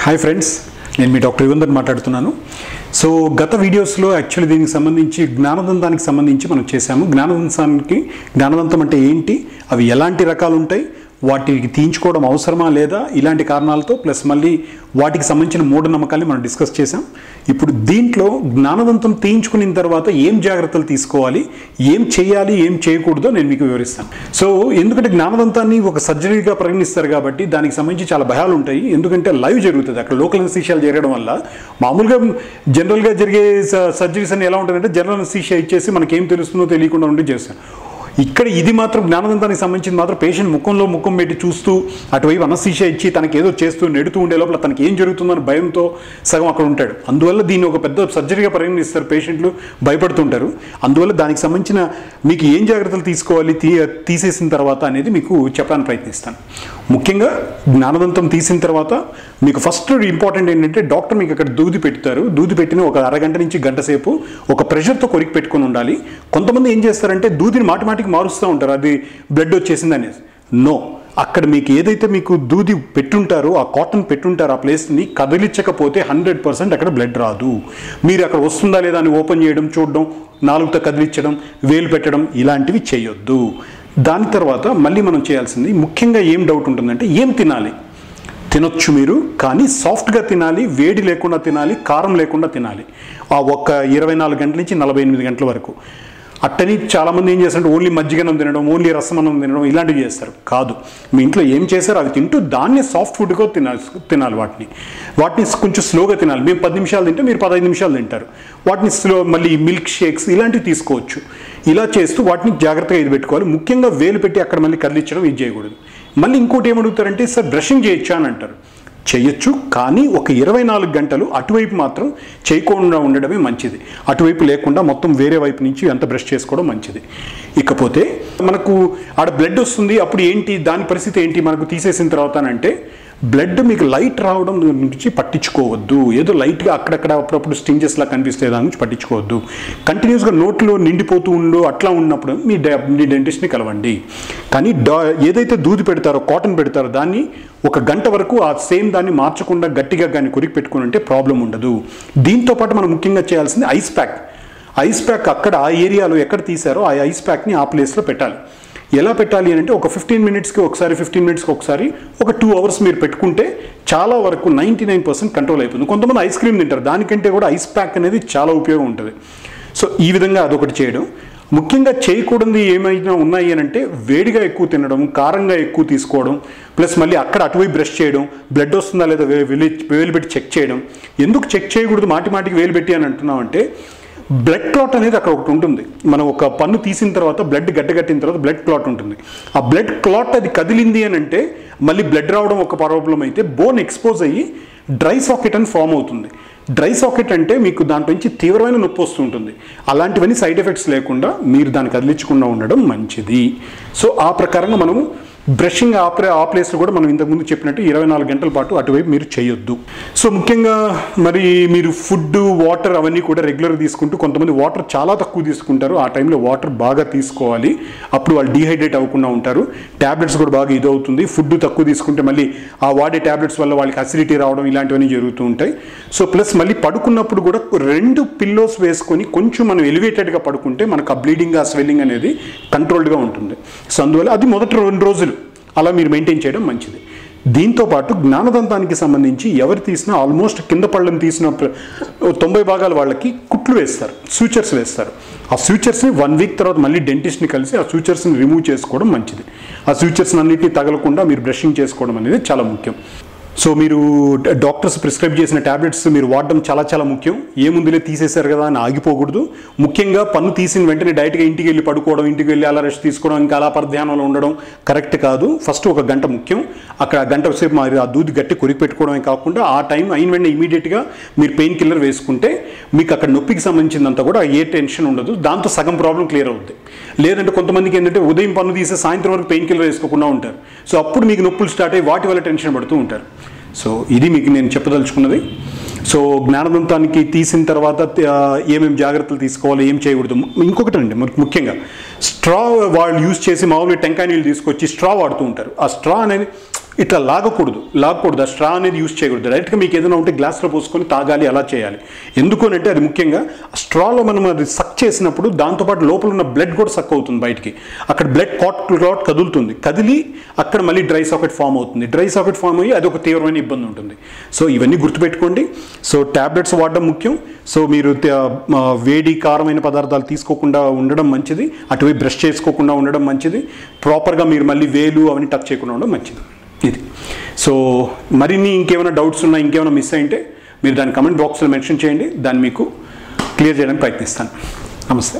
Hi friends, నేను మీ doctor యువందర్ మాట్లాడుతున్నాను. So గత వీడియోస్లో యాక్చువల్లీ దీనికి సంబంధించి జ్ఞానదంతానికి సంబంధించి మనం చేశాము. జ్ఞానదంతం అంటే ఏంటి, అవి ఎలాంటి రకాలు ఉంటాయి, వాటికి తీయించుకోవడం అవసరమా లేదా, ఇలాంటి కారణాలతో ప్లస్ మళ్ళీ వాటికి సంబంధించిన మూఢనమ్మకాల్ని మనం డిస్కస్ చేసాం. ఇప్పుడు దీంట్లో జ్ఞానదంతం తీయించుకున్న తర్వాత ఏం జాగ్రత్తలు తీసుకోవాలి, ఏం చేయాలి, ఏం చేయకూడదో నేను మీకు వివరిస్తాను. సో ఎందుకంటే జ్ఞానదంతాన్ని ఒక సర్జరీగా పరిగణిస్తారు కాబట్టి దానికి సంబంధించి చాలా భయాలు ఉంటాయి. ఎందుకంటే లైవ్ జరుగుతుంది, అక్కడ లోకల్ అనస్థీషియాలు జరగడం వల్ల. మామూలుగా జనరల్గా జరిగే సర్జరీస్ అన్ని ఎలా ఉంటుందంటే జనరల్ అనస్థీషియా ఇచ్చేసి మనకేం తెలుస్తుందో తెలియకుండా ఉండి చేస్తాను. ఇక్కడ ఇది మాత్రం జ్ఞానదంతానికి సంబంధించింది మాత్రం పేషెంట్ ముఖంలో ముఖం పెట్టి చూస్తూ అటువైపు అనస్థీషియా ఇచ్చి తనకి ఏదో చేస్తూ నెడుతూ ఉండే లోపల తనకి ఏం జరుగుతుందని భయంతో సగం అక్కడ ఉంటాడు. అందువల్ల దీన్ని ఒక పెద్ద సర్జరీగా పరిగణిస్తారు, పేషెంట్లు భయపడుతుంటారు. అందువల్ల దానికి సంబంధించిన మీకు ఏం జాగ్రత్తలు తీసుకోవాలి తీసేసిన తర్వాత అనేది మీకు చెప్పడానికి ప్రయత్నిస్తాను. ముఖ్యంగా జ్ఞానదంతం తీసిన తర్వాత మీకు ఫస్ట్ ఇంపార్టెంట్ ఏంటంటే డాక్టర్ మీకు అక్కడ దూది పెడతారు. దూది పెట్టిన ఒక అరగంట నుంచి గంట సేపు ఒక ప్రెషర్తో కొరికి పెట్టుకుని ఉండాలి. కొంతమంది ఏం చేస్తారంటే దూదిని మాటిమాటికి మారుస్తూ ఉంటారు, అది బ్లడ్ వచ్చేసింది అనేది. నో, అక్కడ మీకు ఏదైతే మీకు దూది పెట్టుంటారో ఆ కాటన్ పెట్టుంటారో ఆ ప్లేస్ని కదిలించకపోతే 100% అక్కడ బ్లడ్ రాదు. మీరు అక్కడ వస్తుందా లేదా అని ఓపెన్ చేయడం, చూడడం, నాలుగుతో కదిలించడం, వేలు పెట్టడం ఇలాంటివి చేయొద్దు. దాని తర్వాత మళ్ళీ మనం చేయాల్సింది ముఖ్యంగా ఏం డౌట్ ఉంటుందంటే ఏం తినాలి. తినొచ్చు మీరు, కానీ సాఫ్ట్గా తినాలి, వేడి లేకుండా తినాలి, కారం లేకుండా తినాలి. ఆ ఒక్క 24 గంటల నుంచి 48 గంటల వరకు. అట్టని చాలామంది ఏం చేస్తారంటే ఓన్లీ మజ్జిగనం తినడం, ఓన్లీ రసమన్నం తినడం ఇలాంటివి చేస్తారు. కాదు, మీ ఇంట్లో ఏం చేశారో అవి తింటూ దాన్ని సాఫ్ట్ ఫుడ్గా తినాలి. వాటిని కొంచెం స్లోగా తినాలి. మేము 10 నిమిషాలు తింటే మీరు 15 నిమిషాలు తింటారు. వాటిని మళ్ళీ మిల్క్ షేక్స్ ఇలాంటివి తీసుకోవచ్చు. ఇలా చేస్తూ వాటిని జాగ్రత్తగా ఇది పెట్టుకోవాలి. ముఖ్యంగా వేలు పెట్టి అక్కడ మళ్ళీ కదిలించడం ఇది చేయకూడదు. మళ్ళీ ఇంకోటి ఏమడుగుతారంటే సార్ బ్రషింగ్ చేయొచ్చా అని అంటారు. చేయొచ్చు, కానీ ఒక 24 గంటలు అటువైపు మాత్రం చేయకుండా ఉండడమే మంచిది. అటువైపు లేకుండా మొత్తం వేరే వైపు నుంచి అంత బ్రష్ చేసుకోవడం మంచిది. ఇకపోతే మనకు ఆడ బ్లడ్ వస్తుంది, అప్పుడు ఏంటి దాని పరిస్థితి ఏంటి మనకు తీసేసిన తర్వాత అంటే బ్లడ్ మీకు లైట్ రావడం నుంచి పట్టించుకోవద్దు. ఏదో లైట్గా అక్కడక్కడ అప్పుడప్పుడు స్టింజెస్లా కనిపిస్తే దాని నుంచి పట్టించుకోవద్దు. కంటిన్యూస్గా నోట్లో నిండిపోతూ ఉందో అట్లా ఉన్నప్పుడు మీ డెంటిస్ట్ని కలవండి. కానీ ఏదైతే దూది పెడతారో, కాటన్ పెడతారో దాన్ని ఒక గంట వరకు ఆ సేమ్ దాన్ని మార్చకుండా గట్టిగా కానీ కొరికి పెట్టుకుని ఉంటే ప్రాబ్లం ఉండదు. దీంతోపాటు మనం ముఖ్యంగా చేయాల్సింది ఐస్ ప్యాక్. ఐస్ ప్యాక్ అక్కడ ఆ ఏరియాలో ఎక్కడ తీశారో ఆ ఐస్ ప్యాక్ని ఆ ప్లేస్లో పెట్టాలి. ఎలా పెట్టాలి అని అంటే ఒక 15 మినిట్స్కి ఒకసారి, 15 మినిట్స్కి ఒకసారి, ఒక 2 అవర్స్ మీరు పెట్టుకుంటే చాలా వరకు 99% కంట్రోల్ అయిపోతుంది. కొంతమంది ఐస్ క్రీమ్ తింటారు, దానికంటే కూడా ఐస్ ప్యాక్ అనేది చాలా ఉపయోగం ఉంటుంది. సో ఈ విధంగా అదొకటి చేయడం. ముఖ్యంగా చేయకూడదు ఏమైనా ఉన్నాయి అని అంటే వేడిగా ఎక్కువ తినడం, కారంగా ఎక్కువ తీసుకోవడం, ప్లస్ మళ్ళీ అక్కడ అటువైపు బ్రష్ చేయడం, బ్లడ్ వస్తుందా లేదా వేలు పెట్టి చెక్ చేయడం. ఎందుకు చెక్ చేయకూడదు మాటిమాటికి వేలు పెట్టి అని అంటున్నాం అంటే బ్లడ్ క్లాట్ అనేది అక్కడ ఒకటి ఉంటుంది. మనం ఒక పన్ను తీసిన తర్వాత బ్లడ్ గడ్డగట్టిన తర్వాత బ్లడ్ క్లాట్ ఉంటుంది. ఆ బ్లడ్ క్లాట్ అది కదిలింది అని అంటే మళ్ళీ బ్లడ్ రావడం ఒక ప్రాబ్లం అయితే బోన్ ఎక్స్పోజ్ అయ్యి డ్రై సాకెట్ అని ఫామ్ అవుతుంది. డ్రై సాకెట్ అంటే మీకు దాంట్లో నుంచి తీవ్రమైన నొప్పి వస్తుంటుంది. అలాంటివన్నీ సైడ్ ఎఫెక్ట్స్ లేకుండా మీరు దాన్ని కదిలించకుండా ఉండడం మంచిది. సో ఆ ప్రకారంగా మనము బ్రషింగ్ ఆ ప్లేస్లో కూడా మనం ఇంతకుముందు చెప్పినట్టు 24 గంటల పాటు అటువైపు మీరు చేయొద్దు. సో ముఖ్యంగా మరి మీరు ఫుడ్, వాటర్ అవన్నీ కూడా రెగ్యులర్గా తీసుకుంటూ, కొంతమంది వాటర్ చాలా తక్కువ తీసుకుంటారు. ఆ టైంలో వాటర్ బాగా తీసుకోవాలి, అప్పుడు వాళ్ళు డీహైడ్రేట్ అవ్వకుండా ఉంటారు. ట్యాబ్లెట్స్ కూడా బాగా ఇదవుతుంది. ఫుడ్ తక్కువ తీసుకుంటే మళ్ళీ ఆ వాడే ట్యాబ్లెట్స్ వల్ల వాళ్ళకి అసిడిటీ రావడం ఇలాంటివన్నీ జరుగుతూ ఉంటాయి. సో ప్లస్ మళ్ళీ పడుకున్నప్పుడు కూడా 2 పిల్లోస్ వేసుకొని కొంచెం మనం ఎలివేటెడ్గా పడుకుంటే మనకు ఆ బ్లీడింగ్, ఆ స్వెల్లింగ్ అనేది కంట్రోల్డ్గా ఉంటుంది. సో అందువల్ల అది మొదటి 2 రోజులు అలా మీరు మెయింటైన్ చేయడం మంచిది. దీంతోపాటు జ్ఞానదంతానికి సంబంధించి ఎవరు తీసినా ఆల్మోస్ట్ కింద పళ్ళని తీసిన 90 భాగాల వాళ్ళకి కుట్లు వేస్తారు, సూచర్స్ వేస్తారు. ఆ సూచర్స్ని 1 వీక్ తర్వాత మళ్ళీ డెంటిస్ట్ని కలిసి ఆ సూచర్స్ని రిమూవ్ చేసుకోవడం మంచిది. ఆ సూచర్స్ని అన్నింటినీ తగలకుండా మీరు బ్రషింగ్ చేసుకోవడం అనేది చాలా ముఖ్యం. సో మీరు డాక్టర్స్ ప్రిస్క్రైబ్ చేసిన ట్యాబ్లెట్స్ మీరు వాడడం చాలా చాలా ముఖ్యం. ఏముందిలే తీసేశారు కదా అని ఆగిపోకూడదు. ముఖ్యంగా పన్ను తీసిన వెంటనే డైరెక్ట్గా ఇంటికి వెళ్ళి పడుకోవడం, ఇంటికి వెళ్ళి అలా రెస్ట్ తీసుకోవడం, ఇంకా అలా పరధ్యానంలో ఉండడం కరెక్ట్ కాదు. ఫస్ట్ ఒక గంట ముఖ్యం. అక్కడ గంట సేపు మరి ఆ దూది గట్టి కొరికి పెట్టుకోవడమే కాకుండా ఆ టైం అయిన వెంటనే ఇమీడియట్గా మీరు పెయిన్ కిల్లర్ వేసుకుంటే మీకు అక్కడ నొప్పికి సంబంధించిందంతా కూడా ఏ టెన్షన్ ఉండదు. దాంతో సగం ప్రాబ్లం క్లియర్ అవుతుంది. లేదంటే కొంతమందికి ఏంటంటే ఉదయం పన్ను తీసే సాయంత్రం వరకు పెయిన్ కిల్లర్ వేసుకోకుండా ఉంటారు. సో అప్పుడు మీకు నొప్పులు స్టార్ట్ అయ్యి వాటి వల్ల టెన్షన్ పడుతూ ఉంటారు. సో ఇది మీకు నేను చెప్పదలుచుకున్నది. సో జ్ఞానదంతానికి తీసిన తర్వాత ఏమేమి జాగ్రత్తలు తీసుకోవాలి, ఏం చేయకూడదు. ఇంకొకటి అండి, ముఖ్యంగా స్ట్రా వాళ్ళు యూజ్ చేసి మామూలుగా టెంకాయ నీళ్ళు తీసుకొచ్చి స్ట్రా వాడుతూ ఉంటారు. ఆ స్ట్రా అనేది ఇట్లా లాగకూడదు, ఆ స్ట్రా అనేది యూస్ చేయకూడదు. డైరెక్ట్గా మీకు ఏదైనా ఉంటే గ్లాస్లో పోసుకొని తాగాలి, అలా చేయాలి. ఎందుకు అంటే అది ముఖ్యంగా స్ట్రాలో మనం అది సక్ చేసినప్పుడు దాంతోపాటు లోపల ఉన్న బ్లడ్ కూడా సక్ అవుతుంది బయటికి. అక్కడ బ్లడ్ క్లాట్ కదులుతుంది, కదిలి అక్కడ మళ్ళీ డ్రై సాకెట్ ఫామ్ అవుతుంది. డ్రై సాకెట్ ఫామ్ అయ్యి అది ఒక తీవ్రమైన ఇబ్బంది ఉంటుంది. సో ఇవన్నీ గుర్తుపెట్టుకోండి. సో ట్యాబ్లెట్స్ వాడడం ముఖ్యం. సో మీరు వేడి కారమైన పదార్థాలు తీసుకోకుండా ఉండడం మంచిది, అటువైపు బ్రష్ చేసుకోకుండా ఉండడం మంచిది, ప్రాపర్గా మీరు మళ్ళీ వేలు అవన్నీ టచ్ చేయకుండా ఉండడం మంచిది. ఇది. సో మరిన్ని ఇంకేమైనా డౌట్స్ ఉన్నా, ఇంకేమైనా మిస్ అయింటే మీరు దాన్ని కమెంట్ బాక్స్లో మెన్షన్ చేయండి, దాన్ని మీకు క్లియర్ చేయడానికి ప్రయత్నిస్తాను. నమస్తే.